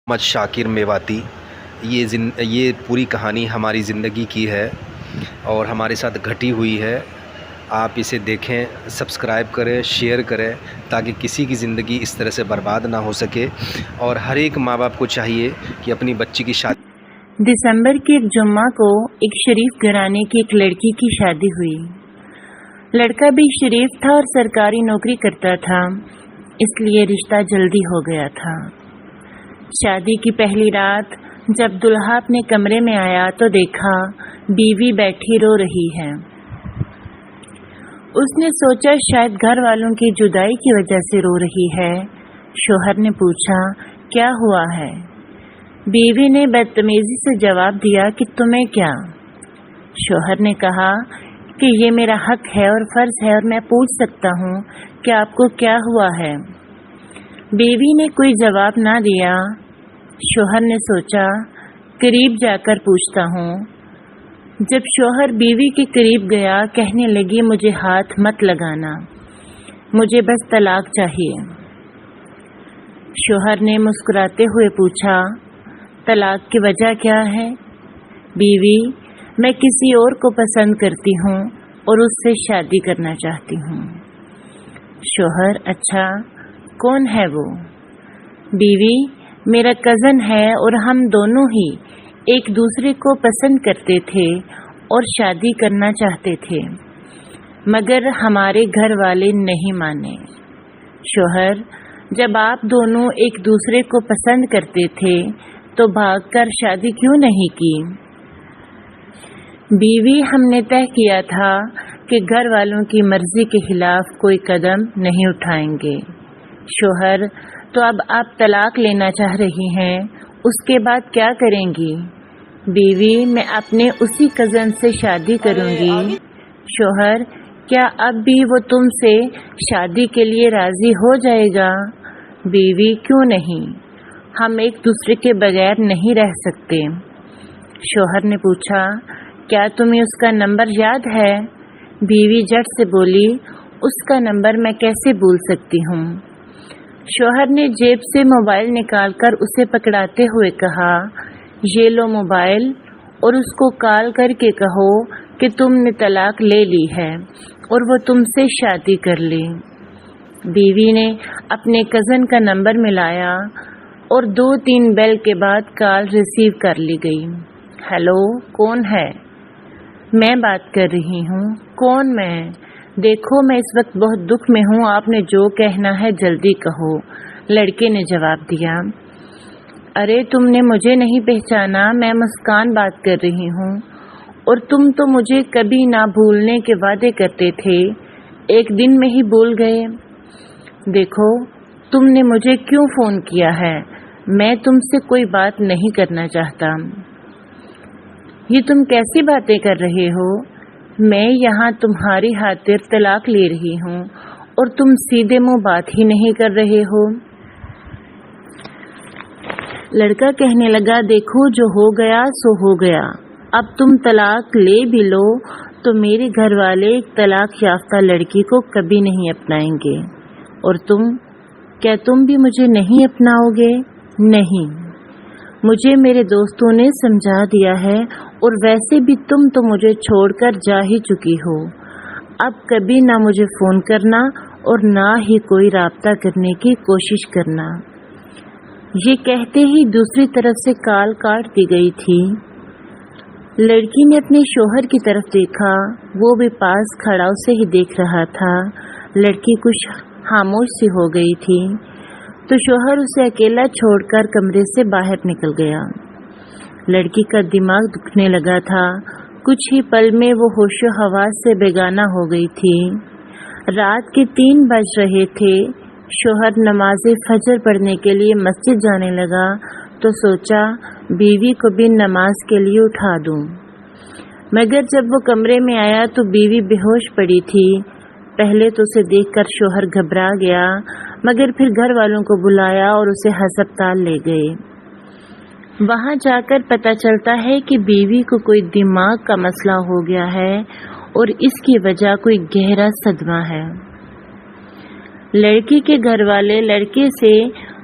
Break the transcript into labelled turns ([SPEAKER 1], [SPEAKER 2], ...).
[SPEAKER 1] محمد شاکر میواتی۔ یہ پوری کہانی ہماری زندگی کی ہے اور ہمارے ساتھ گھٹی ہوئی ہے۔ آپ اسے دیکھیں، سبسکرائب کریں، شیئر کریں تاکہ کسی کی زندگی اس طرح سے برباد نہ ہو سکے، اور ہر ایک ماں باپ کو چاہیے کہ اپنی بچی کی شادی
[SPEAKER 2] دسمبر کے ایک جمعہ کو ایک شریف گھرانے کی ایک لڑکی کی شادی ہوئی۔ لڑکا بھی شریف تھا اور سرکاری نوکری کرتا تھا، اس لیے رشتہ جلدی ہو گیا تھا۔ شادی کی پہلی رات جب دلہا اپنے کمرے میں آیا تو دیکھا بیوی بیٹھی رو رہی ہے۔ اس نے سوچا شاید گھر والوں کی جدائی کی وجہ سے رو رہی ہے۔ شوہر نے پوچھا کیا ہوا ہے؟ بیوی نے بدتمیزی سے جواب دیا کہ تمہیں کیا؟ شوہر نے کہا کہ یہ میرا حق ہے اور فرض ہے اور میں پوچھ سکتا ہوں کہ آپ کو کیا ہوا ہے۔ بیوی نے کوئی جواب نہ دیا۔ شوہر نے سوچا قریب جا کر پوچھتا ہوں۔ جب شوہر بیوی کے قریب گیا کہنے لگی مجھے ہاتھ مت لگانا، مجھے بس طلاق چاہیے۔ شوہر نے مسکراتے ہوئے پوچھا طلاق کی وجہ کیا ہے؟ بیوی میں کسی اور کو پسند کرتی ہوں اور اس سے شادی کرنا چاہتی ہوں۔ شوہر اچھا، کون ہے وہ؟ بیوی میرا کزن ہے اور ہم دونوں ہی ایک دوسرے کو پسند کرتے تھے اور شادی کرنا چاہتے تھے، مگر ہمارے گھر والے نہیں مانے۔ شوہر جب آپ دونوں ایک دوسرے کو پسند کرتے تھے تو بھاگ کر شادی کیوں نہیں کی؟ بیوی ہم نے طے کیا تھا کہ گھر والوں کی مرضی کے خلاف کوئی قدم نہیں اٹھائیں گے۔ شوہر تو اب آپ طلاق لینا چاہ رہی ہیں، اس کے بعد کیا کریں گی؟ بیوی میں اپنے اسی کزن سے شادی کروں گی۔ شوہر کیا اب بھی وہ تم سے شادی کے لیے راضی ہو جائے گا؟ بیوی کیوں نہیں، ہم ایک دوسرے کے بغیر نہیں رہ سکتے۔ شوہر نے پوچھا کیا تمہیں اس کا نمبر یاد ہے؟ بیوی جھٹ سے بولی اس کا نمبر میں کیسے بھول سکتی ہوں۔ شوہر نے جیب سے موبائل نکال کر اسے پکڑاتے ہوئے کہا یہ لو موبائل اور اس کو کال کر کے کہو کہ تم نے طلاق لے لی ہے اور وہ تم سے شادی کر لی۔ بیوی نے اپنے کزن کا نمبر ملایا اور 2-3 بیل کے بعد کال ریسیو کر لی گئی۔ ہیلو، کون ہے؟ میں بات کر رہی ہوں۔ کون میں؟ دیکھو میں اس وقت بہت دکھ میں ہوں، آپ نے جو کہنا ہے جلدی کہو، لڑکے نے جواب دیا۔ ارے تم نے مجھے نہیں پہچانا، میں مسکان بات کر رہی ہوں، اور تم تو مجھے کبھی نہ بھولنے کے وعدے کرتے تھے، ایک دن میں ہی بھول گئے۔ دیکھو تم نے مجھے کیوں فون کیا ہے، میں تم سے کوئی بات نہیں کرنا چاہتا۔ یہ تم کیسی باتیں کر رہے ہو؟ میں یہاں تمہاری خاطر طلاق لے رہی ہوں اور تم سیدھے منہ بات ہی نہیں کر رہے ہو۔ لڑکا کہنے لگا دیکھو جو ہو گیا سو ہو گیا، اب تم طلاق لے بھی لو تو میرے گھر والے ایک طلاق یافتہ لڑکی کو کبھی نہیں اپنائیں گے، اور تم، کیا تم بھی مجھے نہیں اپناؤ گے؟ نہیں، مجھے میرے دوستوں نے سمجھا دیا ہے، اور ویسے بھی تم تو مجھے چھوڑ کر جا ہی چکی ہو، اب کبھی نہ مجھے فون کرنا اور نہ ہی کوئی رابطہ کرنے کی کوشش کرنا۔ یہ کہتے ہی دوسری طرف سے کال کاٹ دی گئی تھی۔ لڑکی نے اپنے شوہر کی طرف دیکھا، وہ بھی پاس کھڑا اسے ہی دیکھ رہا تھا۔ لڑکی کچھ خاموش سی ہو گئی تھی تو شوہر اسے اکیلا چھوڑ کر کمرے سے باہر نکل گیا۔ لڑکی کا دماغ دکھنے لگا تھا، کچھ ہی پل میں وہ ہوش و حواس سے بیگانہ ہو گئی تھی۔ رات کے 3 بج رہے تھے۔ شوہر نماز فجر پڑھنے کے لیے مسجد جانے لگا تو سوچا بیوی کو بھی نماز کے لیے اٹھا دوں، مگر جب وہ کمرے میں آیا تو بیوی بے ہوش پڑی تھی۔ پہلے تو اسے دیکھ کر شوہر گھبرا گیا، مگر پھر گھر والوں کو بلایا اور اسے ہسپتال لے گئے۔ وہاں جا کر پتہ چلتا ہے کہ بیوی کو کوئی دماغ کا مسئلہ ہو گیا ہے اور اس کی وجہ کوئی گہرا صدمہ ہے۔ لڑکی کے گھر والے لڑکے سے